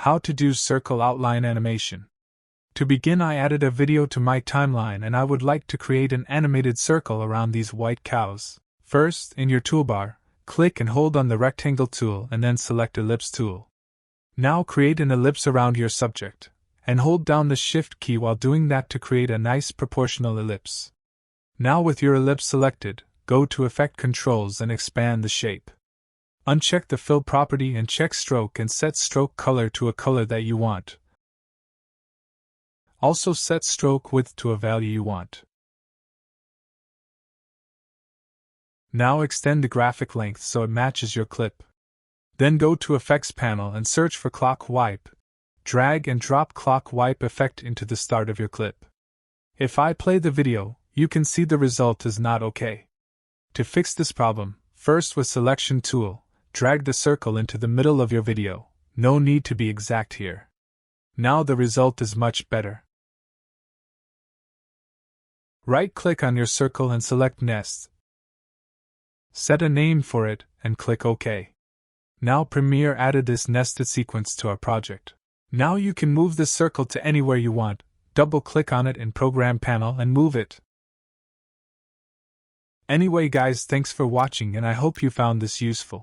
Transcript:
How to do circle outline animation. To begin, I added a video to my timeline and I would like to create an animated circle around these white cows. First, in your toolbar, click and hold on the rectangle tool and then select Ellipse tool. Now create an ellipse around your subject, and hold down the Shift key while doing that to create a nice proportional ellipse. Now with your ellipse selected, go to Effect Controls and expand the shape. Uncheck the Fill property and check Stroke and set stroke color to a color that you want. Also set stroke width to a value you want. Now extend the graphic length so it matches your clip. Then go to Effects panel and search for Clock Wipe. Drag and drop Clock Wipe effect into the start of your clip. If I play the video, you can see the result is not okay. To fix this problem, first with Selection tool, drag the circle into the middle of your video. No need to be exact here. Now the result is much better. Right-click on your circle and select Nest. Set a name for it, and click OK. Now Premiere added this nested sequence to our project. Now you can move the circle to anywhere you want. Double-click on it in Program panel and move it. Anyway guys, thanks for watching and I hope you found this useful.